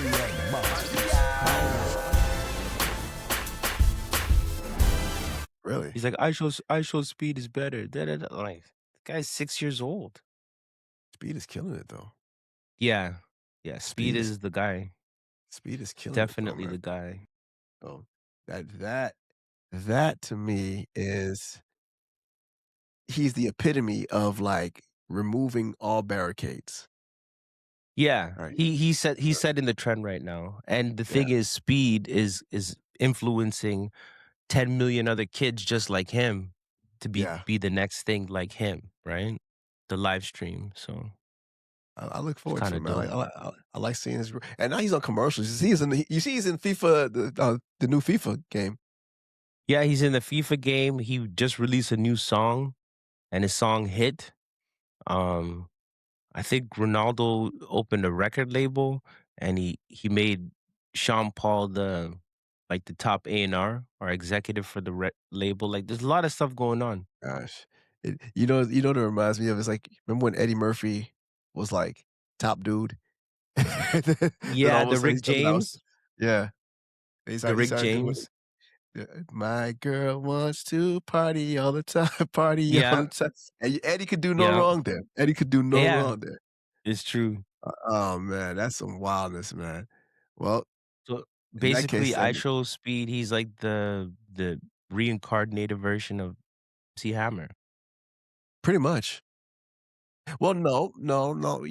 Varski and Monze. Really? He's like, I show speed is better. Da, da, da. Like, the guy's 6 years old. Speed is killing it though. Yeah. Yeah. Speed Speed is is the guy. Speed is killing it though, Definitely man. the guy. Oh, that to me is he's the epitome of, like, removing all barricades, Yeah. right? He's Uh, setting the trend right now. And the yeah, thing is, speed is influencing 10 million other kids just like him to yeah. be the next thing like him, right? The live stream. So I look it's forward kind to it, of man. dope. I like seeing his and now he's on commercials. You see he's in FIFA, the new FIFA game. Yeah, he's in the FIFA game. He just released a new song and his song hit. Um I think Ronaldo opened a record label and he made Sean Paul the top A&R or executive for the label. Like there's a lot of stuff going on. Gosh. What it reminds me of? It's like, remember when Eddie Murphy was, like, top dude? Then all Yeah, of a the sudden he Rick started out. James, Yeah. the He Rick started doing James. yeah, "My girl wants to party all the time, party all the Yeah, time." And Eddie could do no yeah, wrong there. Eddie could do no yeah. wrong there. It's true. Oh, man, that's some wildness, man. Well, So in that basically, case, then IShowSpeed, he's like the reincarnated version of C Hammer pretty much. Well, no, no, no,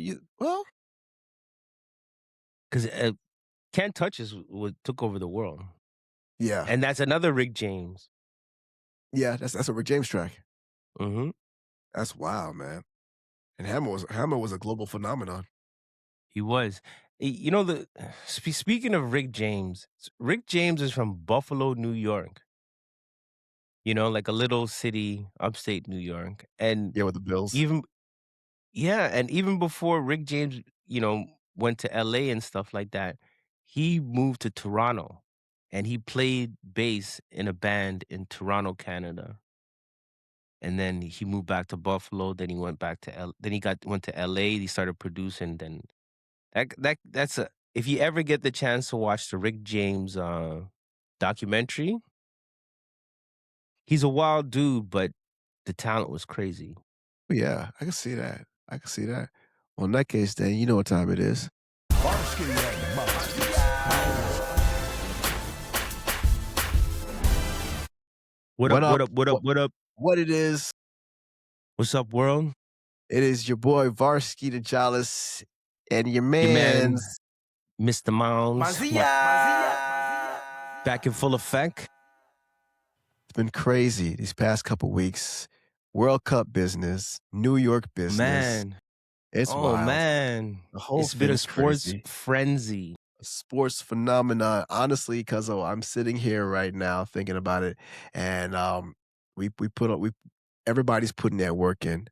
because Can't Touch is what took over the world, yeah. and that's another Rick James. Yeah, that's a Rick James track. Hmm. That's wild, man. And Hammer was a global phenomenon. He was. You know speaking of Rick James, Rick James is from Buffalo, New York. You know, like a little city, upstate New York, and Yeah, with the Bills. even yeah, and even before Rick James, went to LA and stuff like that, he moved to Toronto and he played bass in a band in Toronto, Canada. And then he moved back to Buffalo, then he went back to then he got went to LA, he started producing, then that's a if you ever get the chance to watch the Rick James documentary, he's a wild dude, but the talent was crazy. Yeah, I can see that. I can see that. Well, in that case, then you know what time it is. Varski and Monze. What up, What what up? up, what up, what up? What it is? What's up, world? It is your boy Varsky the Jollis and your Your man, man's. Mr. Mounds, back in full effect. It's been crazy these past couple weeks. World Cup business, New York business. Man, It's oh wild. man. The whole It's been thing a is sports crazy. frenzy. A sports phenomenon, honestly, because I'm sitting here right now thinking about it, and we put up we everybody's putting their work in,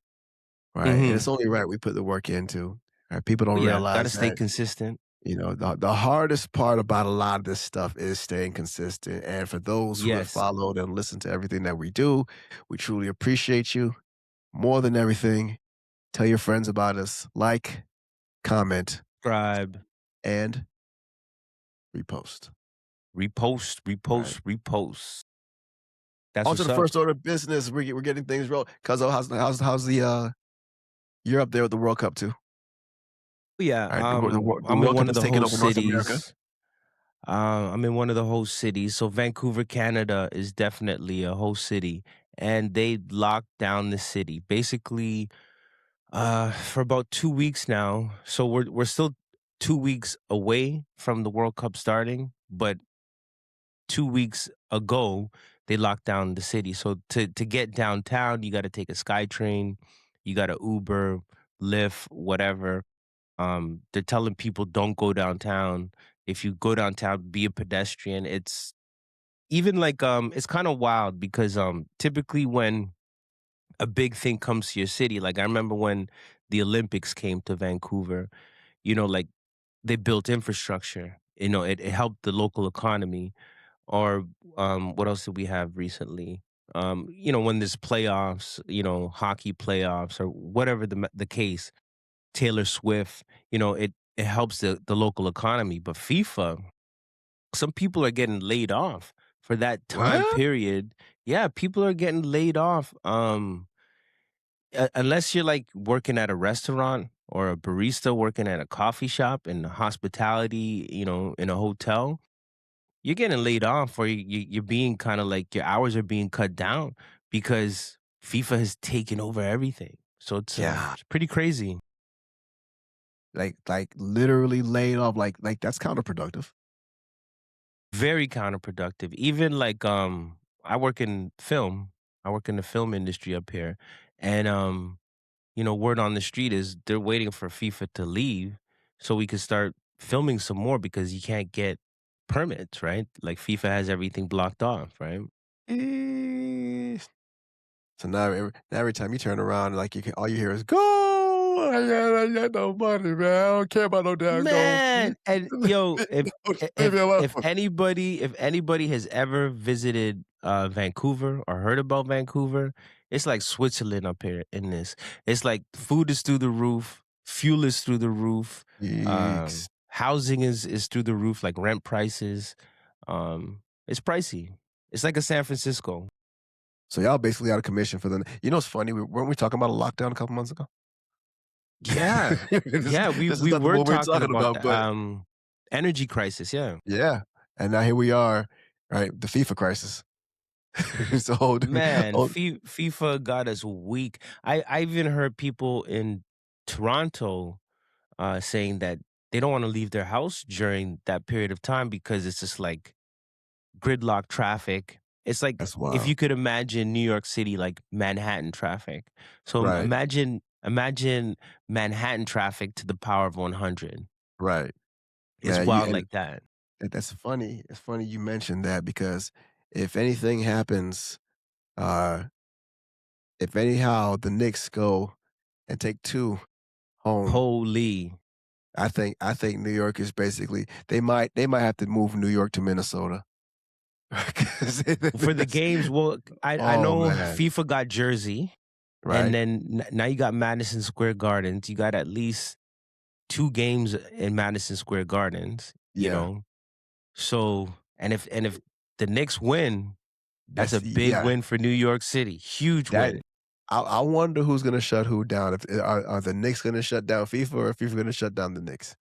right? And it's Mhm. only right we put the work into. Right? People Oh, don't yeah, gotta realize stay that. consistent. The hardest part about a lot of this stuff is staying consistent. And for those who have Yes. followed and listened to everything that we do, we truly appreciate you more than everything. Tell your friends about us, like, comment, Subscribe, and repost. repost, Right. repost, repost. That's On to what's the up. first order of business. We're getting things rolling. Cuzzo, how's the you're up there with the World Cup too. Yeah, All right. The I'm in World one Cup of has the taken over host North America. cities. I'm in one of the host cities. So Vancouver, Canada is definitely a host city. And they locked down the city basically for about 2 weeks now. So we're still 2 weeks away from the World Cup starting, but 2 weeks ago they locked down the city. So to get downtown, you gotta take a SkyTrain, you gotta Uber, Lyft, whatever. They're telling people don't go downtown. If you go downtown, be a pedestrian. It's even like it's kind of wild because typically when a big thing comes to your city, like I remember when the Olympics came to Vancouver, like they built infrastructure. It helped the local economy. Or what else did we have recently? When there's playoffs, hockey playoffs or whatever the case, Taylor Swift, it it helps the local economy. But FIFA, some people are getting laid off for that time What? period. Yeah, people are getting laid off. Unless you're like working at a restaurant or a barista working at a coffee shop in hospitality, in a hotel, you're getting laid off, or you're being kind of like your hours are being cut down because FIFA has taken over everything. So Yeah. it's pretty crazy. Like literally laid off, like that's counterproductive. Very counterproductive. Even like I work in film. I work in the film industry up here. And word on the street is they're waiting for FIFA to leave so we can start filming some more because you can't get permits, right? Like FIFA has everything blocked off, right? Eh, so now every time you turn around, like, all you hear is, "Go! I got no money, man. I don't care about no damn goal. Man, and yo, if Leave me if alone." if anybody has ever visited Vancouver or heard about Vancouver, it's like Switzerland up here in this. It's like food is through the roof, fuel is through the roof, Yeeks. housing is through the roof, like rent prices. It's pricey. It's like a San Francisco. So y'all basically out of commission for the. You know what's funny? Weren't we talking about a lockdown a couple months ago? Yeah. This Yeah, we this is we not the were one we're talking talking about about, the but energy crisis, yeah. yeah, and now here we are, right? The FIFA crisis. It's a whole different. Man, Oh, FIFA got us weak. I even heard people in Toronto saying that they don't want to leave their house during that period of time because it's just like gridlock traffic. It's like that's if wild. you could imagine New York City like Manhattan traffic. So Right, imagine Manhattan traffic to the power of 100. right, It's man. You wild and like that. that's funny. It's funny you mentioned that because if anything happens, uh, if anyhow the Knicks go and take two home, Holy. I think New York is basically they might have to move New York to Minnesota. 'Cause For the that's games, well, I oh, know man. FIFA got Jersey. And Right? then now you got Madison Square Gardens. You got at least 2 games in Madison Square Gardens, you Yeah. know? So, and if the Knicks win, that's a That's big yeah. win for New York City. Huge That win. I wonder who's gonna shut who down. If are the Knicks gonna shut down FIFA or FIFA gonna shut down the Knicks?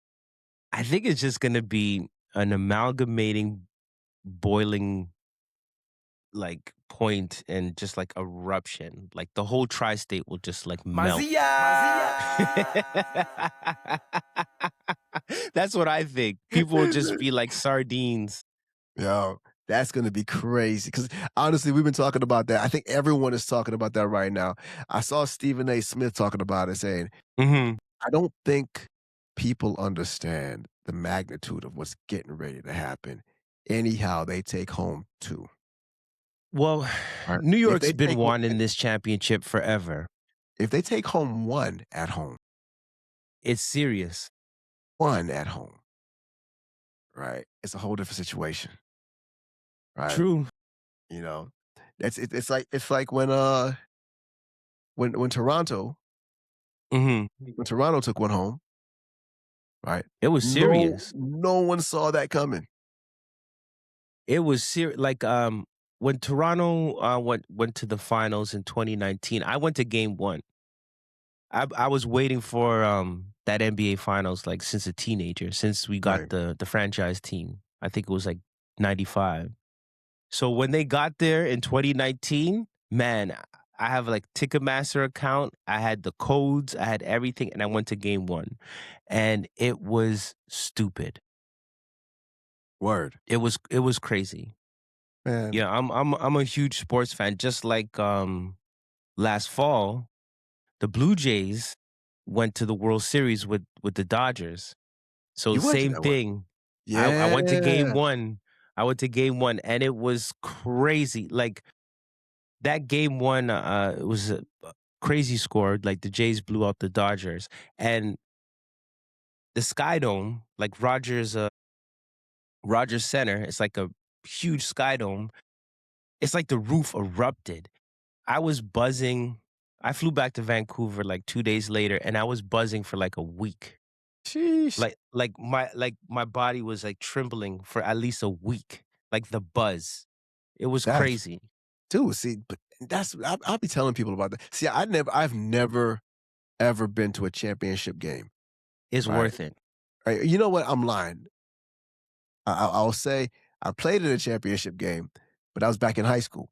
I think it's just gonna be an amalgamating, boiling, like, point and just, like, eruption. Like, the whole tri-state will just, like, melt. That's what I think. People will just be like sardines. Yo, that's gonna be crazy. Because honestly, we've been talking about that. I think everyone is talking about that right now. I saw Stephen A. Smith talking about it, saying, Mhm. "I don't think people understand the magnitude of what's getting ready to happen. Anyhow, they take home 2." Well, Right? New If York's they been take wanting this championship forever. if they take home 1 at home, It's serious. 1 at home, right? It's a whole different situation, right? True. You know? It's like when Mhm. Toronto took 1 home, right? It was No serious. no one saw that coming. It was serious. Like, when Toronto, went to the finals in 2019, I went to game 1. I was waiting for, that NBA finals, like, since a teenager, since we got Right. the franchise team. I think it was, like, '95. So when they got there in 2019, man, I have like Ticketmaster account. I had the codes, I had everything, and I went to game 1. And it was stupid. Word. It was crazy. Man, Yeah, I'm a huge sports fan. Just like last fall, the Blue Jays went to the World Series with the Dodgers. So you went to same that one. thing. I went to game Yeah. 1. I went to game 1 and it was crazy. Like that game 1, it was a crazy score. Like the Jays blew out the Dodgers, and the Sky Dome, like Rogers Center, it's like a huge Sky Dome. It's like the roof erupted. I was buzzing. I flew back to Vancouver like 2 days later, and I was buzzing for like a week. Sheesh. Like my body was like trembling for at least a week, like the buzz. It was That's crazy. Dude, see, but I'll be telling people about that. See, I've never ever been to a championship game, It's right? worth it. Right, you know what? I'm lying. I'll say I played in a championship game, but I was back in high school.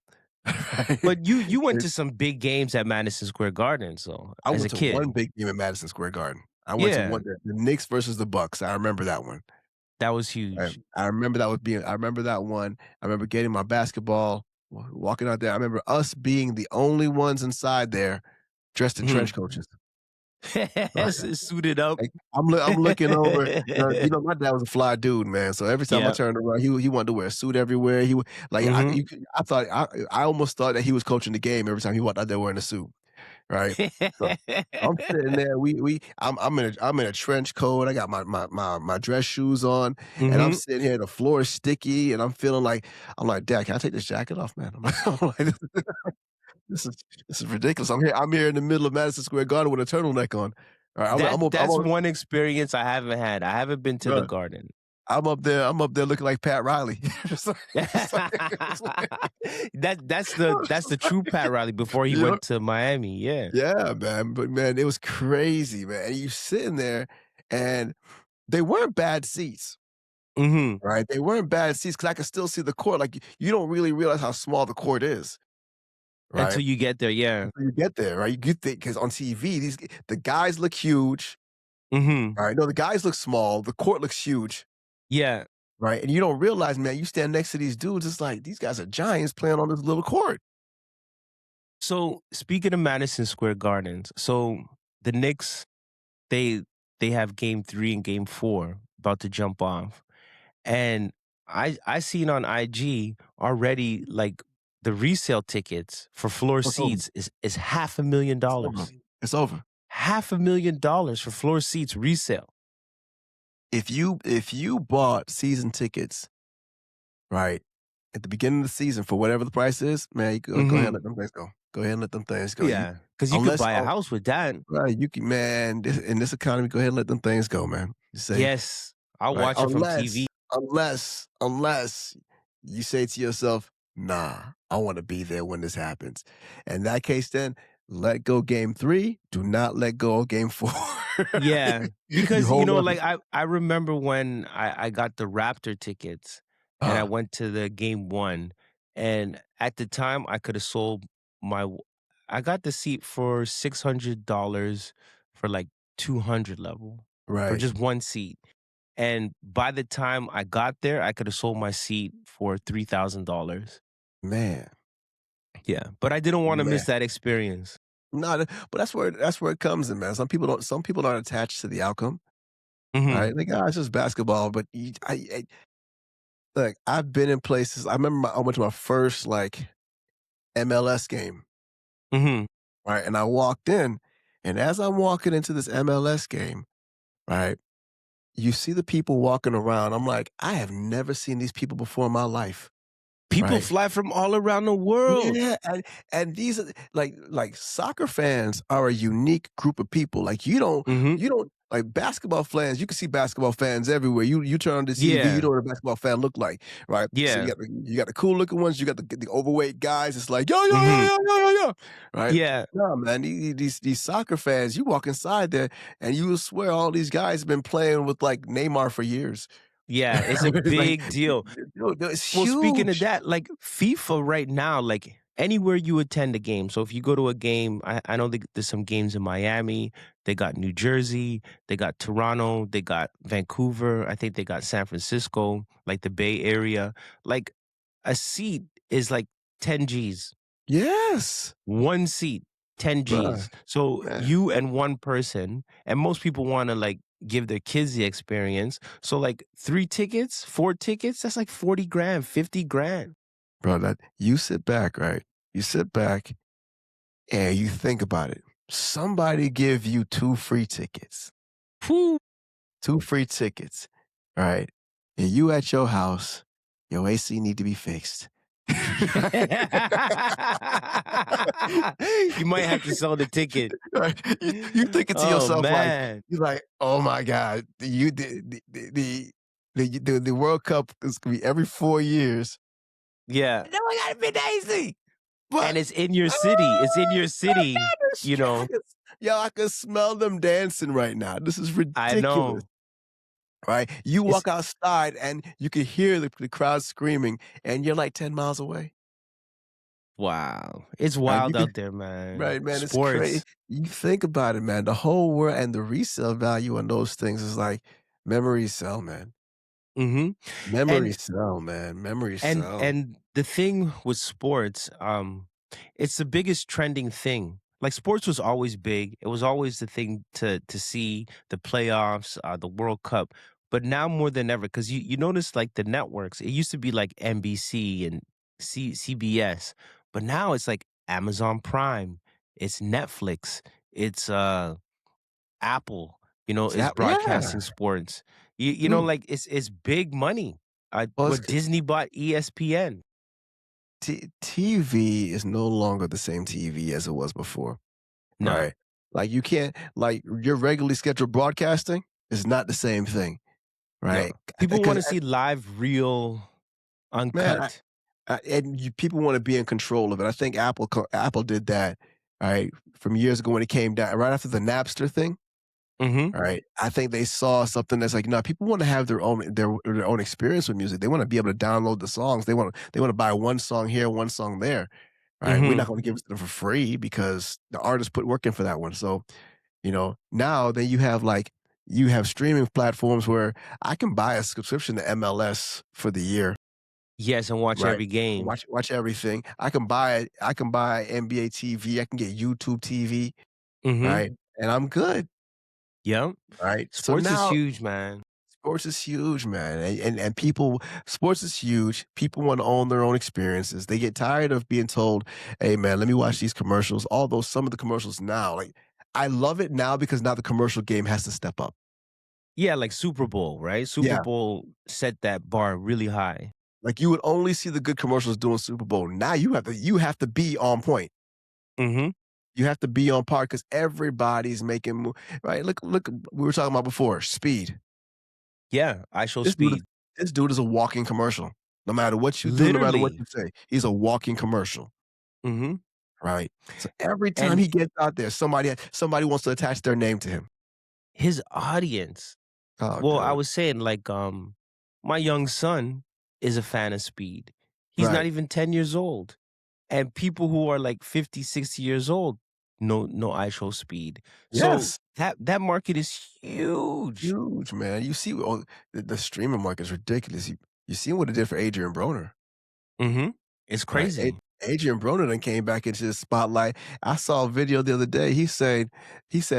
Right? But you went And to some big games at Madison Square Garden, so I as went a to one kid. big game at Madison Square Garden. I went to Yeah, the Knicks versus the Bucks. I remember that one. that was huge. I remember that one. I remember getting my basketball, walking out there. I remember us being the only ones inside there dressed in trench Mhm. coats. Suited up. Like, I'm looking over, my dad was a fly dude, man, so every time I Yeah. turned around, he wanted to wear a suit everywhere, he would like, Mhm. I almost thought that he was coaching the game every time he walked out there wearing a suit, right? So, I'm sitting there, I'm in a trench coat, I got my dress shoes on, and I'm Mhm. sitting here, the floor is sticky, and I'm like, "Dad, can I take this jacket off, man?" I'm like, this is this is ridiculous. I'm here in the middle of Madison Square Garden with a turtleneck on. All right, That's one experience I haven't had. I haven't been to the bruh, Garden. I'm up there looking like Pat Riley. That's the true Pat Riley before he You know? went to Miami. Yeah. Yeah, man, but man, it was crazy, man. And you sitting there, and they weren't bad seats, Mhm. right? They weren't bad seats because I could still see the court. Like, you don't really realize how small the court is, right? Until you get there, yeah. Until you get there, right? You think because on TV, the guys look huge, Mhm. all right? No, the guys look small. The court looks huge. Yeah. Right, and you don't realize, man, you stand next to these dudes, it's like, these guys are giants playing on this little court. So speaking of Madison Square Gardens, so the Knicks, they they have game 3 and game 4 about to jump off. And I seen on IG already, like, the resale tickets for floor It's over. seats is half a million It's over. dollars. It's over. $500,000 for floor seats resale. If you bought season tickets, right, at the beginning of the season for whatever the price is, man, you go ahead and Mhm. let them things go. Go ahead and let them things go. You Yeah, because you could unless buy a house with that. right, you can man, in this economy, go ahead and let them things go, man. You say, Yes, I'll right, watch it from TV. unless you say to yourself, "Nah, I wanna be there when this happens." In that case, then, let go game 3, do not let go of game 4. Yeah, You because, hold on like, I remember when I got the Raptor tickets and I uh, went to the game 1, and at the time, I coulda sold my w I got the seat for $600 for, like, 200 level, for right. just 1 seat, and by the time I got there, I coulda sold my seat for $3,000. Man, Yeah, but I didn't wanna man. miss that experience. No, but that's where it comes in, man. Some people aren't attached to the outcome, Mhm, right? Like, "Ah, it's just basketball," but look, I've been in places I remember I went to my first, like, MLS game, mhm. right? And I walked in, and as I'm walking into this MLS game, right, you see the people walking around. I'm like, "I have never seen these people before in my life," People right? fly from all around the world. Yeah, and these are like soccer fans are a unique group of people. Like, Mhm. you don't like basketball fans. You can see basketball fans everywhere. You turn on the TV, you Yeah. know what a basketball fan look like, right? So Yeah. you got the cool looking ones. You got the overweight guys. It's like yo yo yo Mhm. yo yo yo yo, right? Yeah. No man, these soccer fans. You walk inside there and you will swear all these guys have been playing with like Neymar for years. Yeah, it's a It's like, big deal. dude, it's Well, speaking of huge. that, like FIFA right now, like anywhere you attend a game. So if you go to a game, I know there's some games in Miami. They got New Jersey. They got Toronto. They got Vancouver. I think they got San Francisco, like the Bay Area. Like a seat is like 10 G's. Yes, 1 seat, 10 bruh, Gs. So man. you and 1 person, and most people wanna, like, give their kids the experience. So, like, 3 tickets, 4 tickets, that's like 40 grand, 50 grand. Bro, that you sit back, right? You sit back and you think about it. Somebody give you 2 free tickets, Whew. 2 free tickets, right? And you at your house, your AC need to be fixed. You might have to sell the ticket. Right? You thinking to Oh, yourself like man. you're like, "Oh my god, you the World Cup is gonna be every 4 years. Yeah, And then we got been easy, and but it's in your city. It's in oh your my city, god, you know? I can smell them dancing right now. This is I ridiculous." know. Right? You It's walk outside and you can hear the crowd screaming, and you're like 10 miles away. wow. It's Right? You wild can out there, man. right, man, it's crazy. Sports. You think about it, man, the whole world and the resale value on those things is like memories sell, man. Mhm. And Memories sell, man. Memories sell. and the thing with sports, it's the biggest trending thing. Like sports was always big. It was always the thing to see the playoffs, the World Cup. But now more than ever, because you notice like the networks, it used to be like NBC and CBS, but now it's like Amazon Prime, it's Netflix, it's Apple, is Yeah. broadcasting sports. Dude, Like it's big money. well, What Disney bought ESPN. TV is no longer the same TV as it was before, No. right? Like, you can't like, your regularly scheduled broadcasting is not the same thing, No. right? People Because wanna see live, real, man, uncut. and people wanna be in control of it. I think Apple did that, right, from years ago when it came down right after the Napster thing. Mhm. Right. I think they saw something that's like, no, people want to have their own experience with music. They want to be able to download the songs. They want to buy one song here, one song there. Right. We're not Mhm. going to give it to them for free because the artist put work in for that one. So, now then you have streaming platforms where I can buy a subscription to MLS for the year. Yes, and watch Right. every game. Watch everything. I can buy NBA TV. I can get YouTube TV. Mhm. Right. And I'm good. Yep. Right. So Sports is now huge, man. sports is huge, man, and people sports is huge. People wanna own their own experiences. They get tired of being told, "Hey, man, let me watch these commercials." Although some of the commercials now, like, I love it now because now the commercial game has to step up. Yeah, like Super Bowl, right? Super Yeah, Bowl set that bar really high. like, you would only see the good commercials during Super Bowl. Now you have to be on point. Mhm. You have to be on par because everybody's making right? Look, we were talking about before, speed. Yeah, I show This dude is speed. this dude is a walking commercial. No matter what you do, no matter what Literally. you say, he's a walking commercial. Mhm. Right. So every time And he gets out there, somebody wants to attach their name to him. his audience. Oh, Well, I dude. was saying like my young son is a fan of speed. He's not Right. even 10 years old. And people who are like 50, 60 years old know I show speed. So Yes. that market is huge. Huge, man. You see, the streaming market is ridiculous. You see what it did for Adrian Broner, Mhm. It's right? crazy. Adrian Broner then came back into the spotlight. I saw a video the other day. He said,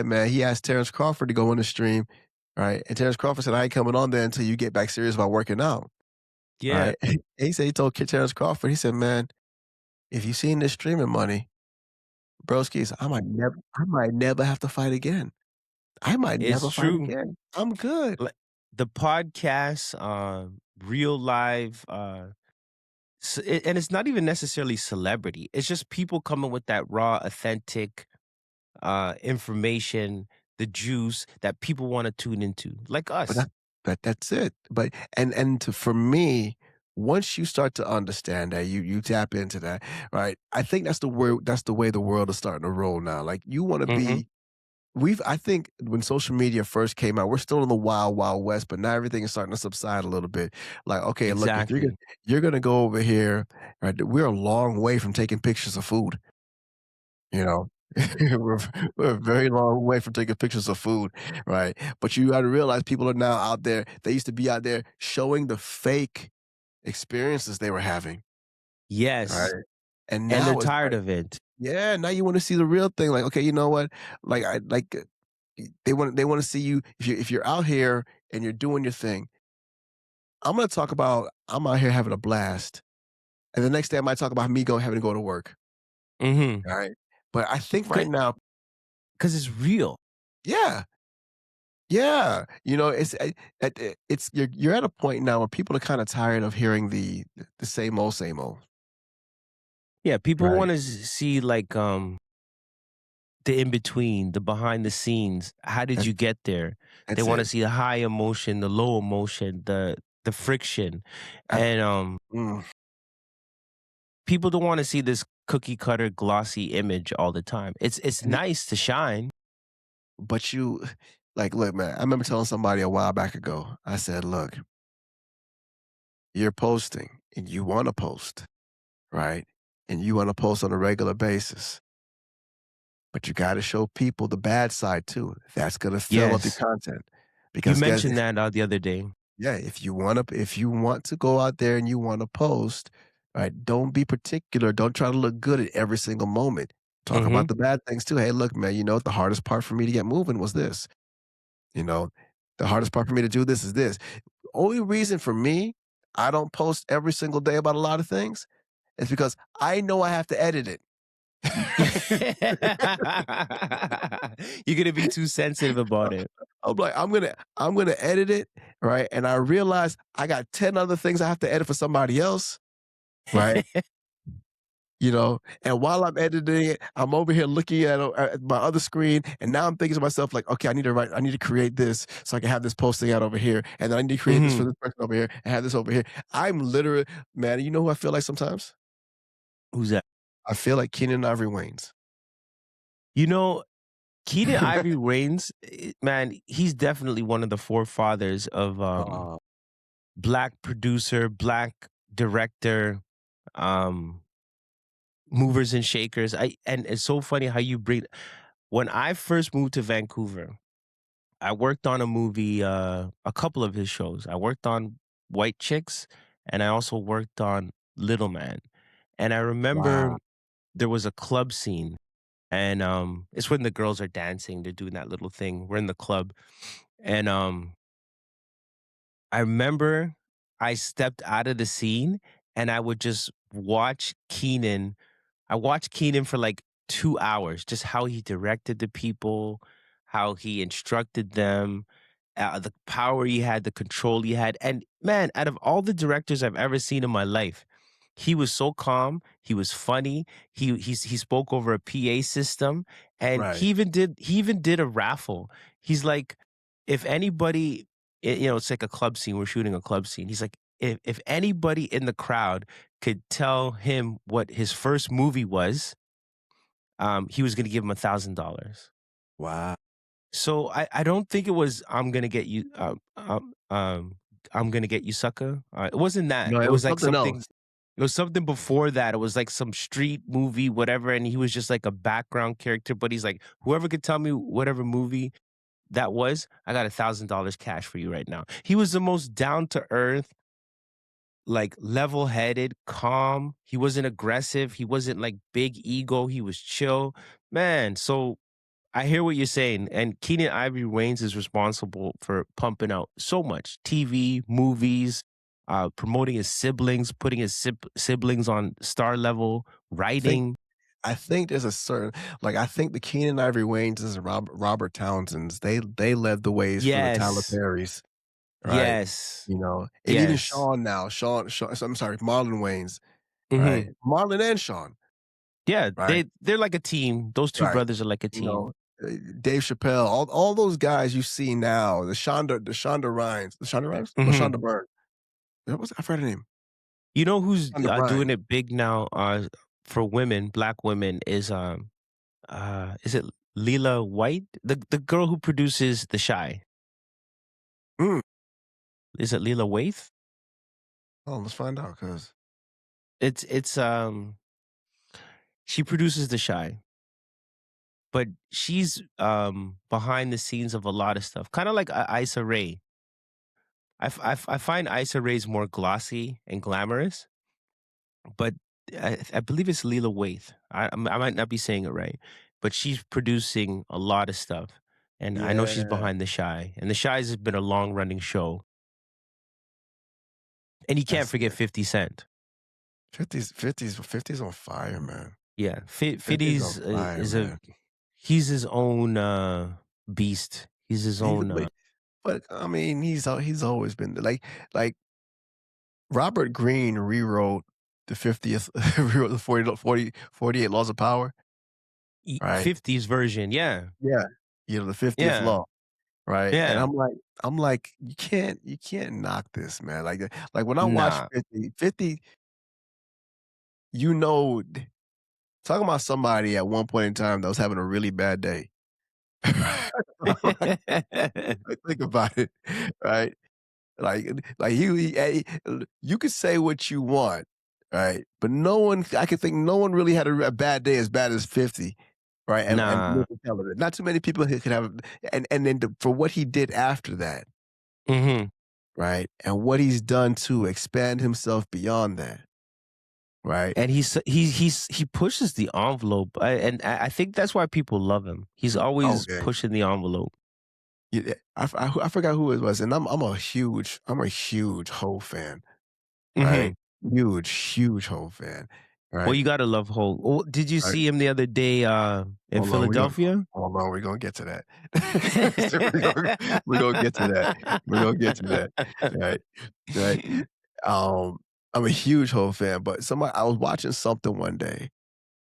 man, he asked Terrence Crawford to go on the stream, right? And Terrence Crawford said, I ain't coming on there until you get back serious about working out, Yeah, right? He said he told Terrence Crawford, he said, man, if you seen this streaming money, broskies, I might never have to fight again. I might it's never fight true. again. I'm good. Like the podcast, real live, and it's not even necessarily celebrity. It's just people coming with that raw, authentic information, the juice that people want to tune into, like But us. that's it. But for me, once you start to understand that, you tap into that, right? I think that's the way the world is starting to roll now. Like, you wanna Hmm. be I think when social media first came out, we're still in the wild, wild west, but now everything is starting to subside a little bit. Like, okay, look, if Exactly. you're gonna go over here, right? We're a long way from taking pictures of food. You know? We're we're a very long way from taking pictures of food, right? But you gotta realize people are now out there they used to be out there showing the fake experiences they were having, Yes, right? And and they're now it's tired like, of it. yeah, now you wanna see the real thing, like, okay, you know what? Like, they wanna see you if you're out here and you're doing your thing, I'm gonna talk about I'm out here having a blast, and the next day I might talk about me having to go to work, Hmm. right? But I think right now Because it's real. yeah. Yeah, it's you're at a point now where people are kinda tired of hearing the same old, same old. Yeah, people right? want to see like the in between, the behind the scenes. How did That's you get there? They that's want to it. see the high emotion, the low emotion, the friction. I And mm, people don't want to see this cookie cutter glossy image all the time. It's and nice to shine. but you like, look, man, I remember telling somebody a while back ago, I said, "Look, you're posting and you wanna post, right? And you wanna post on a regular basis, but you gotta show people the bad side too. That's gonna fill up your Yes. content. You Because guess mentioned that the other day. yeah, if you want to go out there and you wanna post, right, don't be particular, don't try to look good at every single moment. Talk about Mhm. the bad things too. "Hey, look, man, you know, the hardest part for me to get moving was this." You know, "The hardest part for me to do this is this." Only reason for me, I don't post every single day about a lot of things is because I know I have to edit it. You're gonna be too sensitive about it. I'm like, I'm gonna edit it, right? And I realize I got 10 other things I have to edit for somebody else, right? You know, and while I'm editing it, I'm over here looking at my other screen, and now I'm thinking to myself, like, okay, I need to create this so I can have this posting out over here, and then I need to create this for Mhm. this person over here, and have this over here. I'm literally, man, you know who I feel like sometimes? Who's that? I feel like Keenan Ivory Wayans. You know, Keaton Ivory Wayans, man, he's definitely one of the forefathers of Uh, black producer, black director, um, movers and shakers. And it's so funny how you bring when I first moved to Vancouver, I worked on a movie, a couple of his shows. I worked on White Chicks and I also worked on Little Man. And I remember wow, there was a club scene and it's when the girls are dancing, they're doing that little thing. We're in the club. And I remember I stepped out of the scene and I would just watch Keenan. I watched Keenan for like 2 hours, just how he directed the people, how he instructed them, the power he had, the control he had. And man, out of all the directors I've ever seen in my life, he was so calm, he was funny, he spoke over a PA system, and right, he even did a raffle. He's like, if anybody, you know, it's like a club scene, we're shooting a club scene. He's like, if anybody in the crowd could tell him what his first movie was, he was gonna give him $1,000. wow. So I don't think it was I'm gonna get you I'm gonna get you sucker. It wasn't that. No, It it was was like something something else. it was something before that. It was like some street movie, whatever, and he was just like a background character. But he's like, whoever could tell me whatever movie that was, I got $1,000 cash for you right now. He was the most down to earth, like level headed, calm. He wasn't aggressive. He wasn't like big ego. He was chill, man. So I hear what you're saying, and Keenan Ivory Wayans is responsible for pumping out so much TV, movies, promoting his siblings, putting his siblings on star level, I think writing. I think there's a certain like, I think the Keenan Ivory Wayanses and Robert Townsends, they led the ways for the Tyler Yes, Perrys, right? yes, You know? And even yes. Sean now, Sean I'm sorry, Marlon Wayans, right? Hmm. Marlon and Sean, Yeah, right? they're like a team. Those two Right. brothers are like a You know, team. Dave Chappelle, all those guys you see now, the Shonda Rhimes? No, Hmm. Shonda Byrne. I forgot her name. You know who's Shonda doing Rhimes. it big now for women, black women, is it Leela White, the girl who produces The Shy? Mm. Is it Leela Waithe? Oh, let's find out, cause It's she produces The Shy, but she's behind the scenes of a lot of stuff. Kind of like Issa Rae. I find Issa Rae's more glossy and glamorous, but I believe it's Leela Waithe. I might not be saying it right, but she's producing a lot of stuff, and I know she's yeah, behind The Shy, and The Shy has been a long running show, and you can't that's forget it. 50 Cent. 50's on fire, man. Yeah, 50's on Fiddy's fire, is a man. he's his own beast. He's his He's own. but, I mean, he's always been like, Robert Greene rewrote the 50th, the 48 laws of power, right? 50s version, yeah. Yeah. The 50th Yeah. law, right? And Yeah. I'm like, you can't knock this, man. Like when I watch Nah. 50, you know, talking about somebody at one point in time that was having a really bad day. Like, think about it, right? Like you could say what you want, right? But I can think no one really had a bad day as bad as 50, right? And Nah. live to tell of it. Not too many people could have, and then for what he did after that, Mhm. right? And what he's done to expand himself beyond that, right? And he pushes the envelope, I think that's why people love him. He's Oh always yeah. pushing the envelope. Yeah, I forgot who it was, and I'm a huge Hov fan, right? Mhm. Huge Hov fan, Well, right? you gotta love Hulk. Oh, did you Right. see him the other day, in Hold on, Philadelphia? we're gonna get to that. We're gonna get to that. We're gonna get to that. Right, right. Um, I'm a huge Hov fan, but somebody I was watching something one day.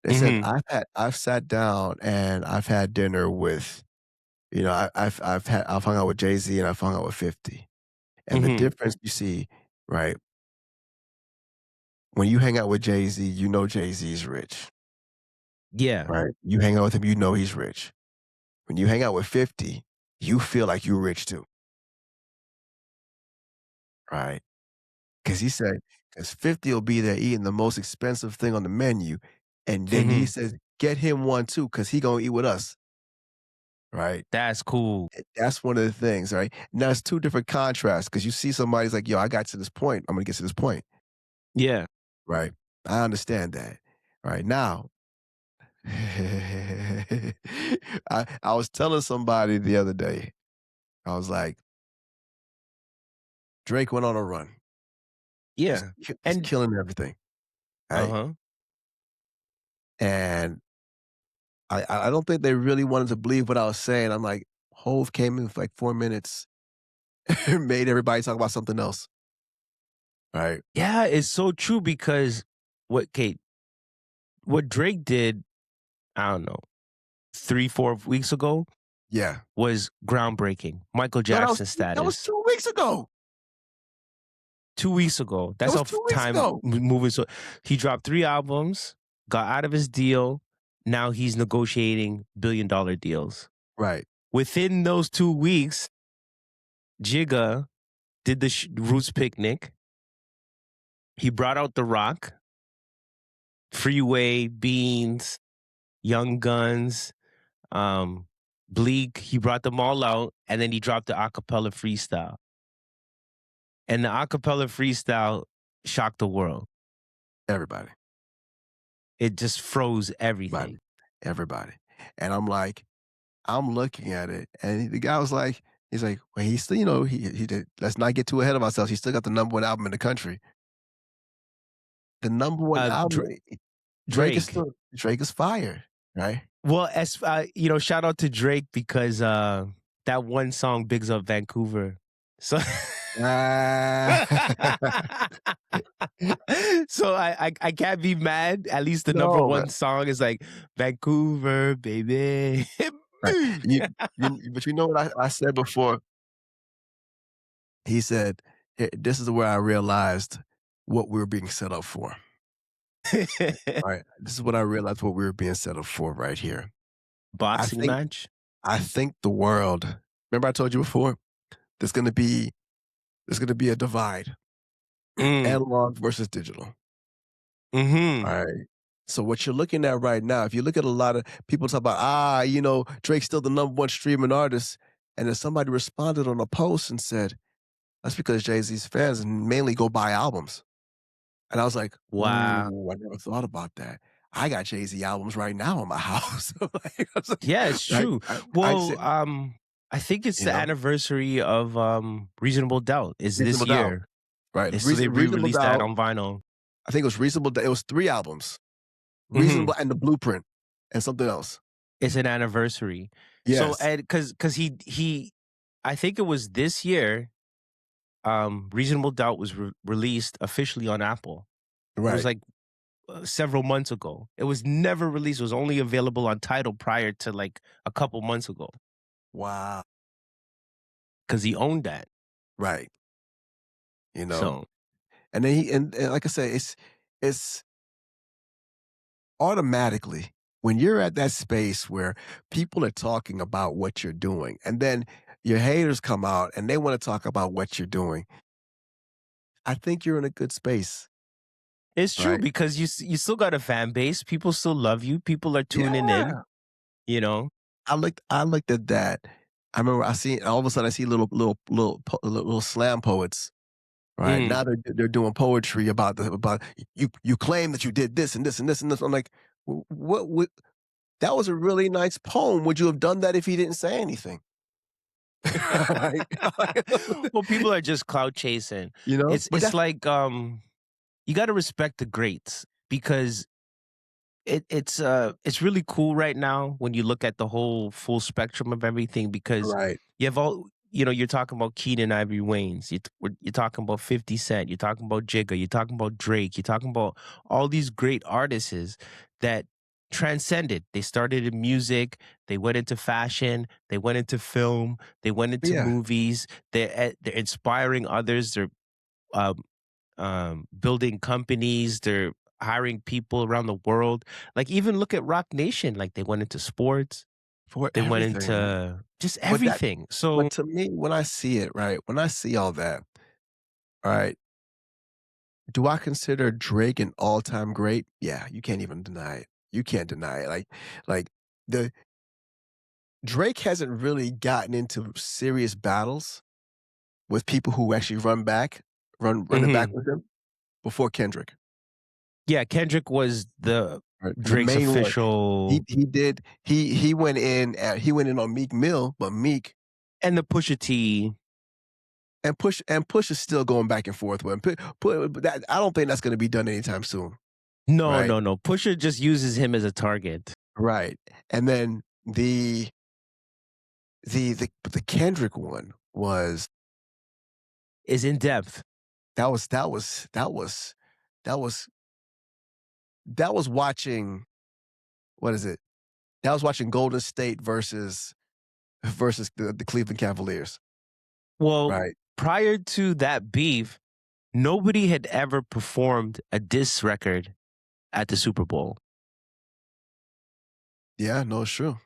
They said, Mhm. I've sat down and I've had dinner with, I've hung out with Jay-Z and I've hung out with 50. And the Mhm. difference you see, right, when you hang out with Jay-Z, you know Jay-Z's rich, Yeah. right? You hang out with him, you know he's rich. When you hang out with 50, you feel like you're rich too, right? Because he said, because 50 will be there eating the most expensive thing on the menu. And then he Mhm. says, get him one too, because he gonna eat with us, right? That's cool. That's one of the things, right? Now it's two different contrasts because you see somebody's like, yo, I got to this point. I'm gonna get to this point, Yeah. right? I understand that. Right now, I was telling somebody the other day, I was like, Drake went on a run. Was Yeah. was And killing everything, right? uh-huh. And I don't think they really wanted to believe what I was saying. I'm like, Hove came in for like 4 minutes, made everybody talk about something else, right? Yeah, it's so true because Kate, what Drake did, I don't know, 3, 4 weeks ago Yeah. was groundbreaking. Michael No, Jackson that was status. 2 weeks ago. 2 weeks ago. That That's was how 2 weeks time ago. moving. So he dropped 3 albums, got out of his deal. Now he's negotiating billion-dollar deals. Right. Within those 2 weeks, Jigga did the Roots picnic. He brought out The Rock, Freeway, Beans, Young Guns, um, Bleak. He brought them all out, and then he dropped the acapella freestyle. And the acapella freestyle shocked the world. Everybody. It just froze Everybody. everything. Everybody. And I'm looking at it, and the guy was like, he's like, well, he's still, he did. Let's not get too ahead of ourselves. He still got the number one album in the country. The number one album. Drake is Drake. still Drake is fire, right? Well, as shout out to Drake because that one song bigs up Vancouver. So Ah. so I can't be mad. At least the number No, man. one song is like Vancouver, baby. Right. But you know what I said before? He said, This is where I realized what we were being set up for." Right. This is what I realized what we were being set up for right here. I Boxing think match. I think the world, remember I told you before, there's gonna be there's gonna be a divide, Mm. analog versus digital. Hmm. Alright. So what you're looking at right now, if you look at a lot of people talk about, Drake's still the number one streaming artist, and then somebody responded on a post and said, "That's because Jay-Z's fans mainly go buy albums." And I was like, Wow. "Ooh, I never thought about that. I got Jay-Z albums right now in my house." Like, I was like, Yeah, it's right? true. I Well, said, I think it's you the know, anniversary of Reasonable Doubt is this Reasonable Doubt, year. right? So they Reasonable re-released that Doubt, on vinyl. I think it was Reasonable Doubt. It was 3 albums. Hmm. Reasonable and The Blueprint and something else. It's an anniversary. So Yes. and because he I think it was this year, Reasonable Doubt was released officially on Apple. It was Right. like several months ago. It was never released. It was only available on Tidal prior to like a couple months ago Wow. because he owned that. Right. You know? So And then and like I say, it's automatically when you're at that space where people are talking about what you're doing, and then your haters come out and they want to talk about what you're doing. I think you're in a good space, it's true right? because you still got a fan base. People still love you. People are tuning in. Yeah. You know. I looked at that. I remember I see all of a sudden I see little slam poets, right? Mm. Now they're doing poetry about you claim that you did this and this and this and this. I'm like, what that was a really nice poem. Would you have done that if he didn't say anything? Right? Well, people are just cloud chasing. You know? It's But it's that's like you got to respect the greats because it's really cool right now when you look at the whole full spectrum of everything because right. you have all you're talking about Keenan Ivory Waynes, you're talking about 50 Cent, you're talking about Jigga, you're talking about Drake, you're talking about all these great artists that transcended. They started in music, they went into fashion, they went into film, they went into Yeah. movies. They're inspiring others. They're um, building companies. They're hiring people around the world. Like even look at Rock Nation. Like they went into sports. For They went everything, man. into just But that everything. So but to me, when I see it, right, when I see all that, right, do I consider Drake an all-time great? Yeah, you can't even deny it. You can't deny it. Like the Drake hasn't really gotten into serious battles with people who actually run it back mhm. with him before Kendrick. Yeah, Kendrick was the Right. The Drake's main one. official He went in on Meek Mill, but Meek and the Pusha T. and Push is still going back and forth with him. But that I don't think that's gonna be done anytime soon. No, Right? no, no. Pusha just uses him as a target. Right. And then the Kendrick one was Is in depth. that was that was watching what is it? That was watching Golden State versus the Cleveland Cavaliers, Well, right? prior to that beef, nobody had ever performed a diss record at the Super Bowl. Yeah, no, it's true.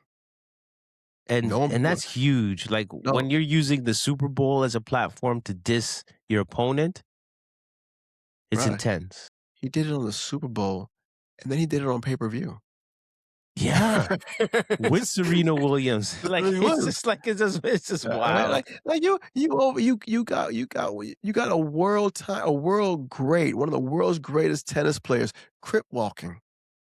And No one and that's huge. Like no, when you're using the Super Bowl as a platform to diss your opponent, it's bruh, intense. he did it on the Super Bowl, and then he did it on pay-per-view. Yeah. With Serena Williams. Like He was. it's just Right? wild. Like you got a world great, one of the world's greatest tennis players, crip walking.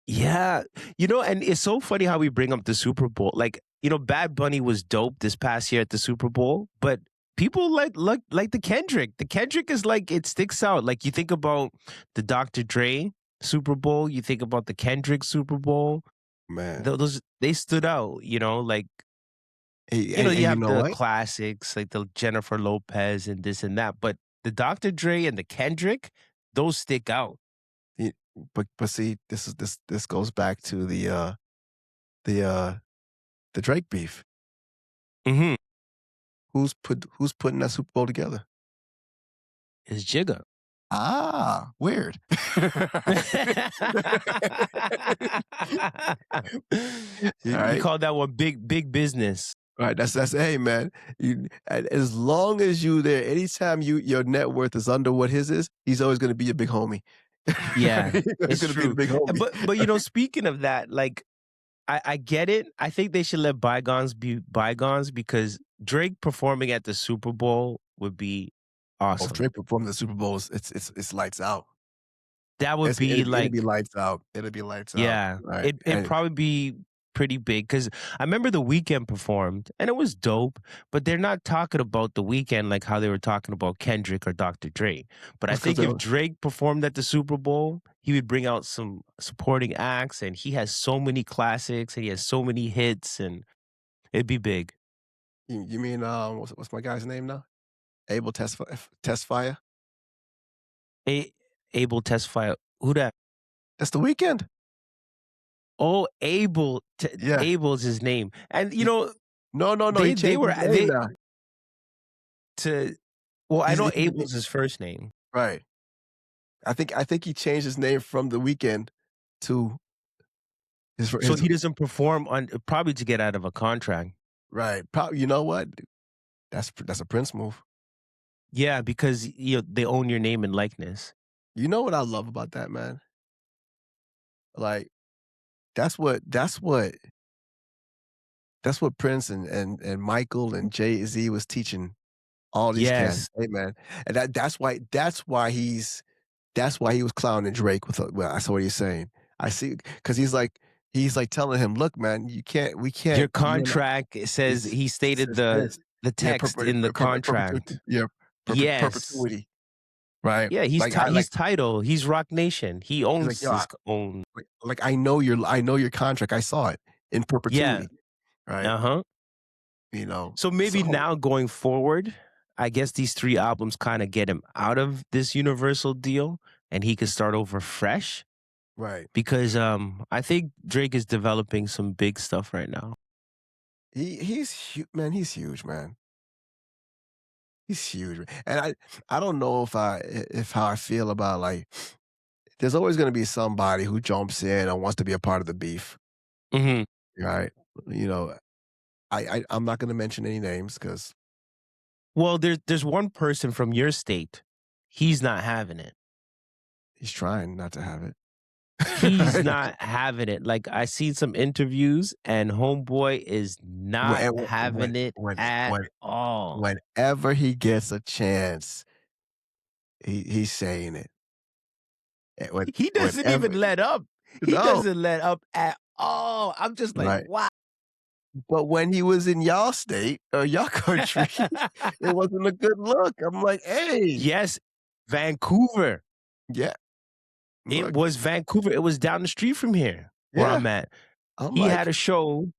Yeah. And it's so funny how we bring up the Super Bowl. Like, Bad Bunny was dope this past year at the Super Bowl, but people like the Kendrick. The Kendrick is like it sticks out. Like you think about the Dr. Dre Super Bowl, you think about the Kendrick Super Bowl. Man, Those they stood out, like and you you have know the what? classics like the Jennifer Lopez and this and that, but the Dr. Dre and the Kendrick, those stick out. He but see, this goes back to the, uh, the Drake beef. Mhm. Who's putting that Super Bowl together? It's Jigga. Ah, weird. You Alright? call that one big business. Right, that's hey, man, as long as you there, anytime your net worth is under what his is, he's always gonna be your big homie. Yeah, He's it's gonna be the true. big homie. But speaking of that, like I get it. I think they should let bygones be bygones because Drake performing at the Super Bowl would be Oh, if awesome. Drake performed the Super Bowl, it's lights out. That would be It'll be like lights out. It'll be lights out, yeah, right? it'd And probably be pretty big because I remember The Weeknd performed and it was dope, but they're not talking about The Weeknd like how they were talking about Kendrick or Dr. Dre. But I that's 'cause think if Drake performed at the Super Bowl, he would bring out some supporting acts and he has so many classics and he has so many hits and it'd be big. you mean, what's my guy's name now? Abel Tesfaye? A Abel Tesfaye, who that? That's The Weeknd. Oh, Yeah. Abel's his name, and He No, no, no, he they changed were his name they now. to well, I He's know he Abel's his first name, right. I think he changed his name from The Weeknd to so his he doesn't perform on probably to get out of a contract. right. Probably, you know what? That's a Prince move. Yeah, because they own your name and likeness. You know what I love about that, man? Like, that's what Prince and Michael and Jay-Z was teaching all these cats. Yes, Hey, man, and that's why he was clowning Drake with, well, I saw what he's saying. I see, because he's like telling him, "Look, man, your you're not contract says it's he it stated says the this." the Yeah, text in the contract. perpetuity, yeah, Yes. perpetuity, right? Yeah, Like, he's title. He's Rock Nation. He he's like, owns "Yo, his own. I know your contract. I saw it in Yeah. perpetuity." Right? Uh-huh. You know, So maybe so now going forward, I guess these 3 albums kind of get him out of this Universal deal and he could start over fresh right. because I think Drake is developing some big stuff right now. Man, he's huge, man. He's huge, and I don't know if how I feel about, like, there's always gonna be somebody who jumps in and wants to be a part of the beef, Mhm. right? You know, I'm not gonna mention any names because Well, there's one person from your state. He's not having it. he's trying not to have it. He's not having it. Like I seen some interviews and homeboy is not When having it at when all. whenever he gets a chance, he's saying it. He doesn't even Whenever let up. He no, doesn't let up at all. I'm just like, right? wow. But when he was in y'all state or y'all country, it wasn't a good look. I'm like, "Hey." Yes, Vancouver. Yeah, It look, was Vancouver. It was down the street from here where yeah. I'm at. I'm He had like, a show,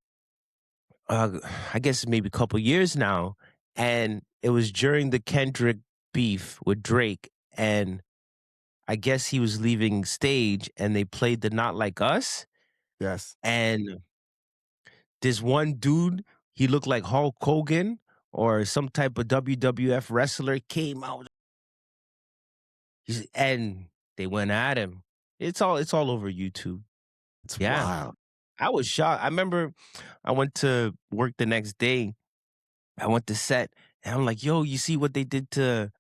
I guess maybe a couple years now, and it was during the Kendrick beef with Drake. And I guess he was leaving stage and they played the Not Like Us. yes. And this one dude, he looked like Hulk Hogan or some type of WWF wrestler, came out and they went at him. It's all over YouTube. It's Yeah. wild. I was shocked. I remember I went to work the next day. I went to set and I'm like, yo, you see what they did to,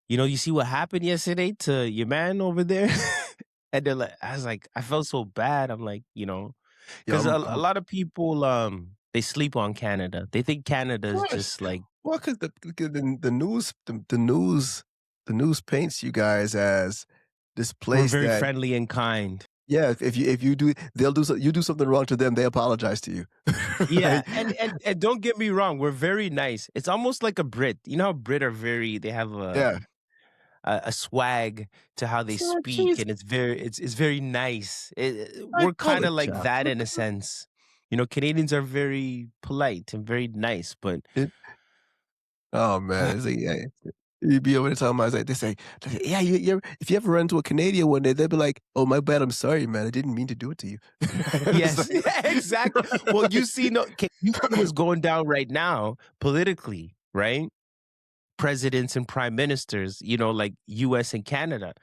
you see what happened yesterday to your man over there? And they're like, I was like, I felt so bad. I'm like, Yo, because a lot of people, they sleep on Canada. They think Canada of is course. just like, Well, 'cause the news paints you guys as this we're place very that friendly and kind. yeah, if you do you do something wrong to them, they apologize to you. Yeah, Right? and don't get me wrong, we're very nice. It's almost like a Brit. You know how Brit are they have Yeah. a swag to how they So, speak, jeez, and it's very nice. I We're call kind it of like job. that in a sense. Canadians are very polite and very nice, but Oh, man, it's like, yeah, you'd be over there talking about they say, "Yeah, if you ever run into a Canadian one day, they'll be like, 'Oh, my bad, I'm sorry, man, I didn't mean to do it to you.'" It's yes, exactly. Well, like you see what's going down right now politically, right? Presidents and prime ministers, like US and Canada.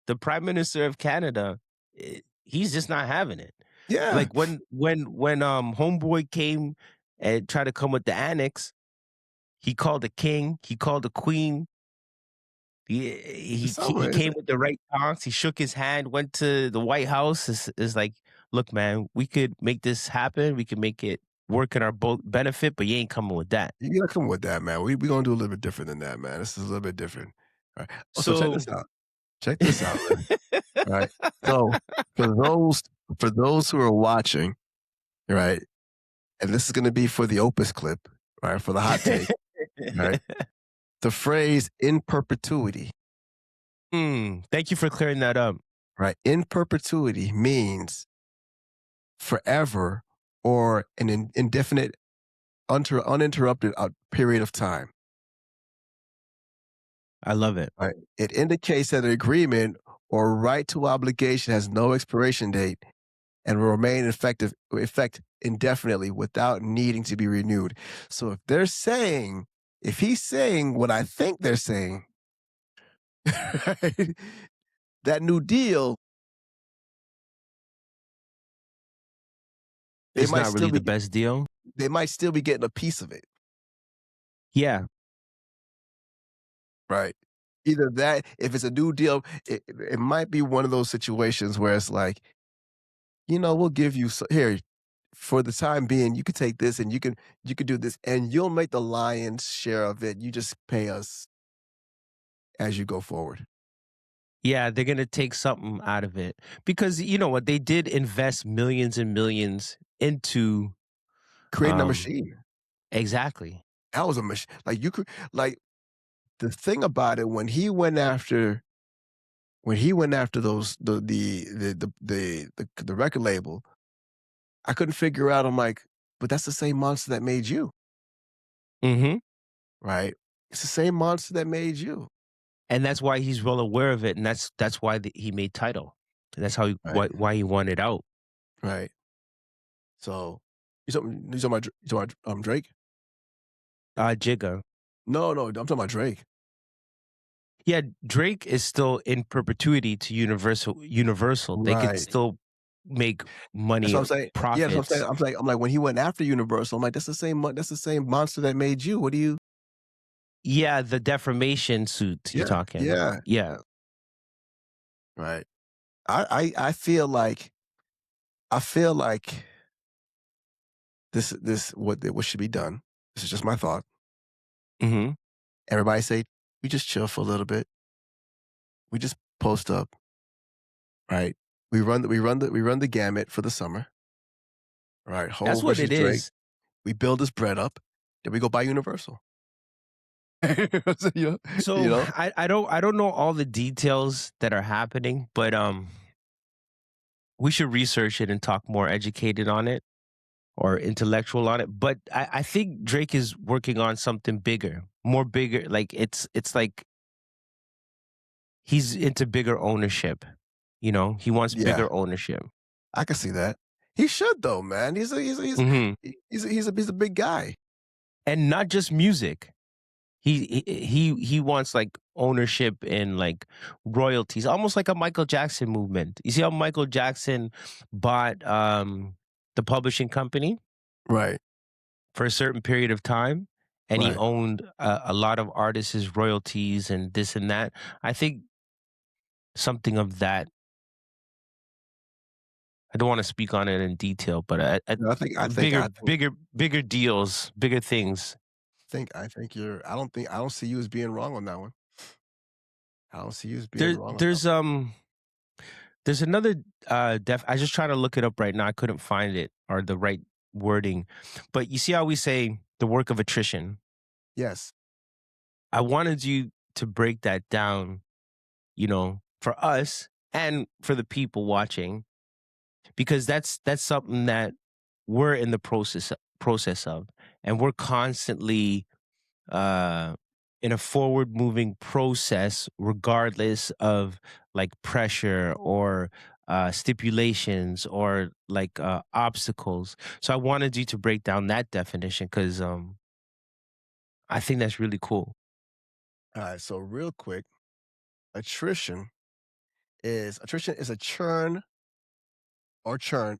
The prime minister of Canada, he's just not having it. Yeah, Like when homeboy came and tried to come with the annex, he called the king, he called the queen. He so it's came with the right taunts. He shook his hand, went to the White House. Is like, look, man, we could make this happen. We can make it work in our both benefit, but you ain't coming with that. you gotta come with that, man. We gonna do a little bit different than that, man. This is a little bit different. Alright. Oh, so check So this out. Check this out, man. Right? So, for those for those who are watching, right, and this is gonna be for the Opus clip, right, for the hot take, right? The phrase "in perpetuity," Thank you for clearing that up. right? In perpetuity means forever or an indefinite, uninterrupted period of time, I love it. right? It indicates that an agreement or right to obligation has no expiration date and will remain effect indefinitely without needing to be renewed. So if he's saying what I think they're saying, right, that New Deal, they It's might not still really be the best deal. they might still be getting a piece of it, Yeah, right? Either that, if it's a New Deal, it might be one of those situations where it's like, we'll give you here for the time being. You could take this, and you could do this, and you'll make the lion's share of it. You just pay us as you go forward. yeah, they're gonna take something out of it because you know what? They did invest millions and millions into Creating a um machine. exactly. That was a machine. Like you could like the thing about it when he went after those the record label, I couldn't figure out. I'm like, but that's the same monster that made you, Hmm. right? It's the same monster that made you, And that's why he's well aware of it, and that's why he made title. And that's how right? why he wanted out. Right. So you talking about Drake? Jigga. No, no, I'm talking about Drake. Yeah, Drake is still in perpetuity to Universal. Universal, they could Right. still make That's what money, I'm saying. Yeah, that's what I'm saying. profits. I'm like when he went after Universal, I'm like, that's the same monster that made you. What do you? Yeah, the defamation suit you're Yeah, talking about. yeah. Yeah. Right. I feel like this what should be done. This is just my thought. Hmm. Everybody say we just chill for a little bit. We just post up, right? We run the gamut for the summer, right? That's Hove what versus it Drake. is. We build this bread up, then we go buy Universal. So, you So know, I don't know all the details that are happening, but we should research it and talk more educated on it or intellectual on it. But I think Drake is working on something bigger, more bigger. Like it's like he's into bigger ownership. You know, he wants yeah, bigger ownership. I can see that. He should though, man. Hmm. He's a big guy. And not just music. He wants like ownership in like royalties, almost like a Michael Jackson movement. You see how Michael Jackson bought the publishing company Right, for a certain period of time, and he right. owned a lot of artists' royalties and this and that. I think something of that. I don't want to speak on it in detail, but No, bigger, bigger deals, bigger things. I don't see you as being wrong on that one. I don't see you as being There, wrong on that. there's another I just trying to look it up right now. I couldn't find it or the right wording. But you see how we say the work of attrition? Yes. I wanted you to break that down, for us and for the people watching, because that's something that we're in the process of, and we're constantly uh in a forward moving process regardless of like pressure or stipulations or like obstacles. So I wanted you to break down that definition because I think that's really cool. All right. So real quick, attrition attrition is a churn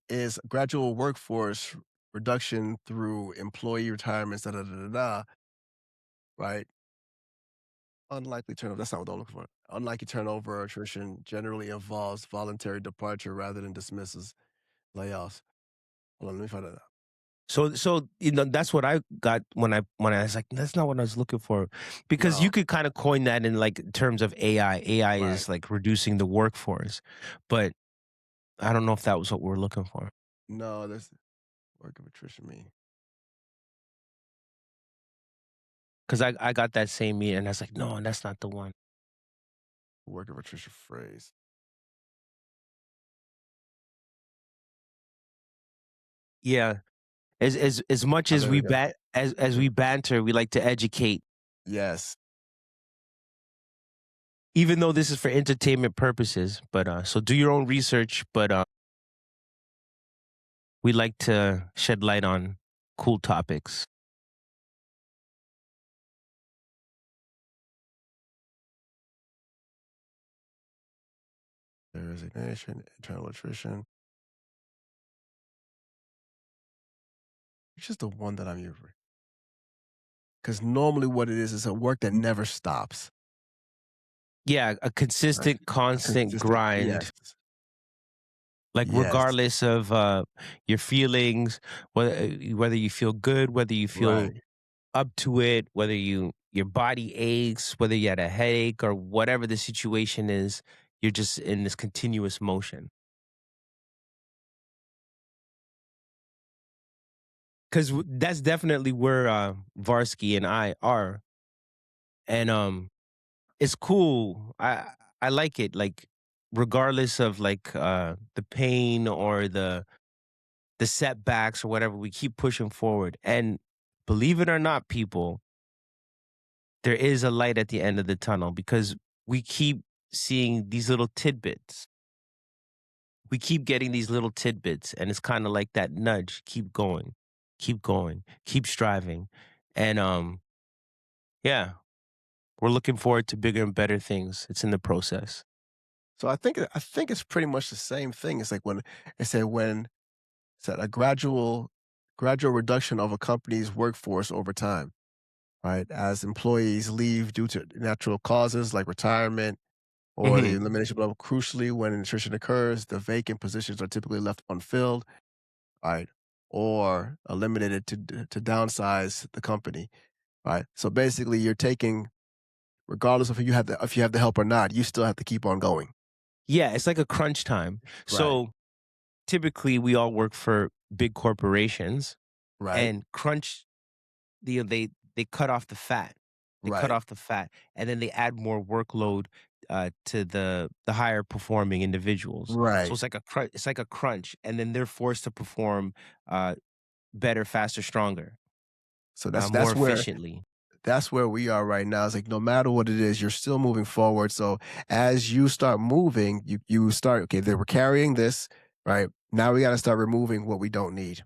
is gradual workforce reduction through employee retirements, da da da da da. Right. Unlikely turnover. That's not what I'm looking for. Unlikely turnover or attrition generally involves voluntary departure rather than dismisses, layoffs. Hold on, let me find that out. So that's what I got when I was like, that's not what I was looking for, because you No, could kind of coin that in like terms of AI. AI right. is like reducing the workforce, but I don't know if that was what we're looking for. No, this work of attrition mean. Because I got that same meeting and I was like, no, that's not the one. Work of attrition phrase. Yeah. As much Oh, as there we we go. as There- we banter, we like to educate. Yes. even though this is for entertainment purposes. But so do your own research. But we like to shed light on cool topics. Their resignation, internal attrition. It's just the one that I'm using. Because normally what it is a work that never stops. Yeah, a Right? consistent, A constant consistent, grind. yes, Like yes, regardless of your feelings, whether you feel good, whether you feel right. up to it, whether your body aches, whether you had a headache or whatever the situation is, you're just in this continuous motion. Because that's definitely where Varsky and I are, and it's cool. I like it. Like regardless of like the pain or the setbacks or whatever, we keep pushing forward. And believe it or not, people, there is a light at the end of the tunnel because we keep seeing these little tidbits. We keep getting these little tidbits, and it's kind of like that nudge. Keep going, keep striving. And yeah, we're looking forward to bigger and better things. It's in the process. So I think it's pretty much the same thing. It's like when it said when said a gradual reduction of a company's workforce over time, right? As employees leave due to natural causes like retirement or the Hmm. elimination of crucially when attrition occurs, the vacant positions are typically left unfilled, right? Or eliminated to downsize the company, right? So basically you're taking regardless of if you have the help or not, you still have to keep on going. Yeah, it's like a crunch time. Right. So typically, we all work for big corporations, Right. and crunch they cut off the fat. They cut Right. off the fat, and then they add more workload to the higher performing individuals. So Right. it's like it's like a crunch, and then they're forced to perform uh, better, faster, stronger, So more efficiently. that's where we are right now. It's like no matter what it is, you're still moving forward. So as you start moving, you start okay, they were carrying this, right? Now we got to start removing what we don't need.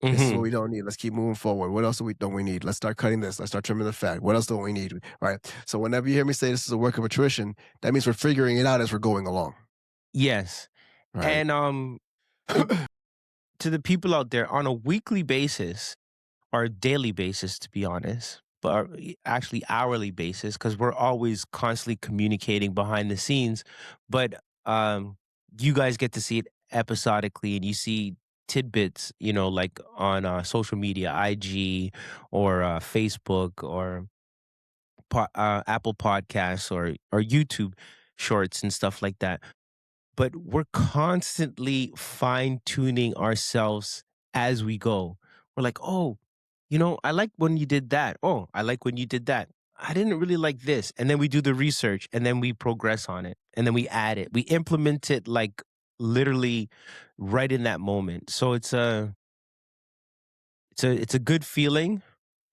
This is what we Hmm. don't need. Let's keep moving forward. What else don't we need? Let's start cutting this. Let's start trimming the fat. What else don't we need? Right. So whenever you hear me say this is a work of attrition, that means we're figuring it out as we're going along. Yes, Right. and it, to the people out there on a weekly basis or daily basis, to be honest, but actually hourly basis, because we're always constantly communicating behind the scenes. But you guys get to see it episodically, and you see tidbits, like on social media, IG or Facebook or Apple Podcasts or YouTube Shorts and stuff like that, but we're constantly fine tuning ourselves as we go. We're like, oh, I like when you did that. Oh, I like when you did that. I didn't really like this. And then we do the research and then we progress on it and then we add it. We implement it like literally right in that moment. So it's a good feeling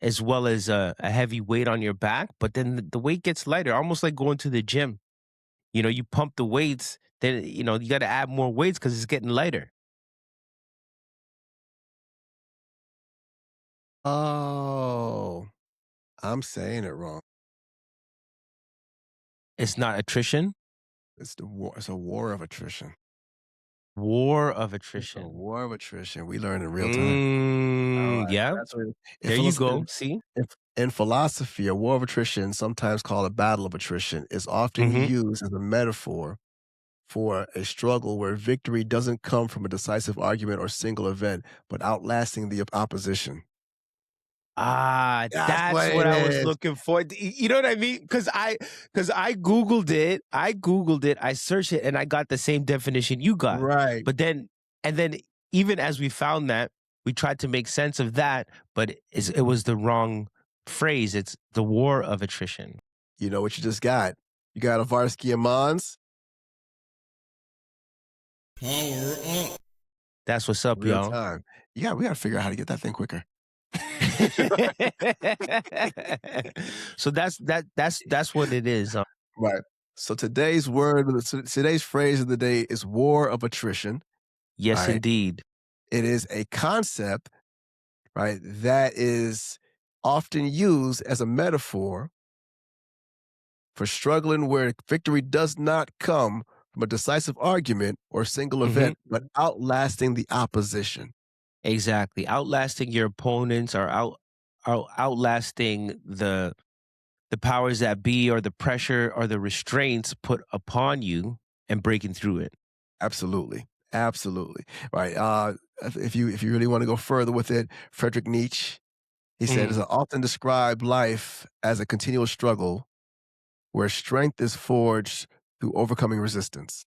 as well as a heavy weight on your back, but then the weight gets lighter, almost like going to the gym. You pump the weights, then you got to add more weights because it's getting lighter. Oh, I'm saying it wrong. It's not attrition. It's the war. It's a war of attrition. War of It's a attrition. war of attrition. We learn in real time. Alright, so Yeah. that's what in There you philosophy go. See. in philosophy, a war of attrition, sometimes called a battle of attrition, is often Hmm. used as a metaphor for a struggle where victory doesn't come from a decisive argument or single event, but outlasting the opposition. Ah, That's what that's it what I was is. looking for. You know what I mean? Because I googled it. I googled it. I searched it, and I got the same definition you got. Right. But then even as we found that, we tried to make sense of that, but it was the wrong phrase. It's the war of attrition. You know what you just got? You got a Varski and Monze, Power up. That's what's up, real y'all. time. We gotta figure out how to get that thing quicker. So that's what it is. Right. So today's phrase of the day is war of attrition. Yes, Right? indeed. It is a concept, right, that is often used as a metaphor for struggling where victory does not come from a decisive argument or single Hmm. event, but outlasting the opposition. Exactly. Outlasting your opponents or outlasting the powers that be or the pressure or the restraints put upon you and breaking through it. Absolutely. Absolutely. Right. If you really want to go further with it, Friedrich Nietzsche, he said, Mm. "It's often described life as a continual struggle where strength is forged through overcoming resistance."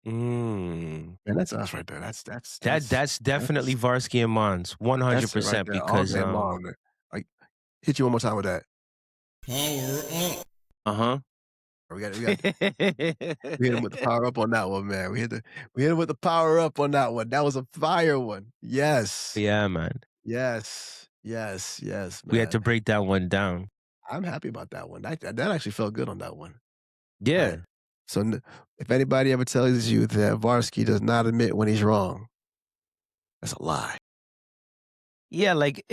Mm. And that's us right there. That's That's definitely that's Varsky and Monze, that's it right 100% there all because day long. Like, hit you one more time with that. Power up. uh-huh. We got we hit him with the power up on that one, man. We hit him with the power up on that one. That was a fire one. Yes. Yeah, man. Yes. Yes. Yes, We had man. to break that one down. I'm happy about that one. That actually felt good on that one. Right. Yeah. So if anybody ever tells you that Varsky does not admit when he's wrong, that's a lie. Yeah, like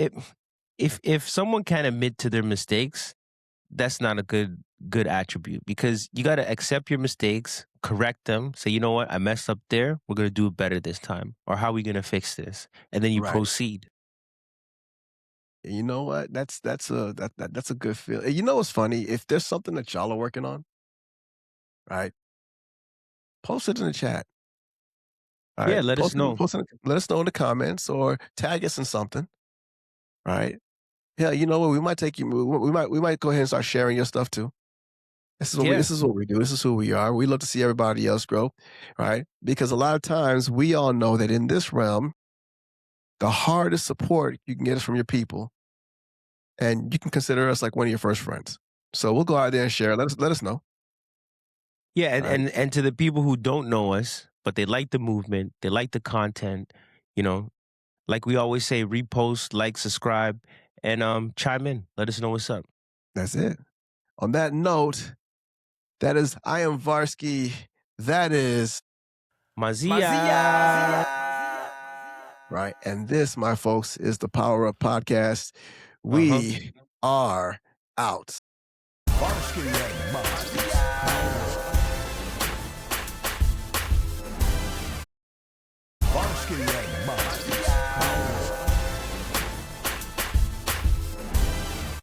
if someone can't admit to their mistakes, that's not a good attribute because you got to accept your mistakes, correct them, say, "You know what? I messed up there. We're going to do it better this time." Or how are we going to fix this? And then you Right. proceed. And you know what? That's a good feel. You know what's funny? If there's something that y'all are working on, right? Post it in the chat. All Yeah, right. let us know. Let us know in the comments or tag us in something. Right. Yeah, you know what? We might take you. We might go ahead and start sharing your stuff too. Yeah. This is what we do. This is who we are. We love to see everybody else grow, right? Because a lot of times we all know that in this realm, the hardest support you can get is from your people, and you can consider us like one of your first friends. So we'll go out there and share. Let us know. Yeah, and, All right. and to the people who don't know us, but they like the movement, they like the content, you know, like we always say, repost, like, subscribe, and chime in. Let us know what's up. That's it. On that note, I am Varsky. That is Mazia. right. And this, my folks, is the Power Up Podcast. Uh-huh. We are out. Varski and Monze. Varski and Monze.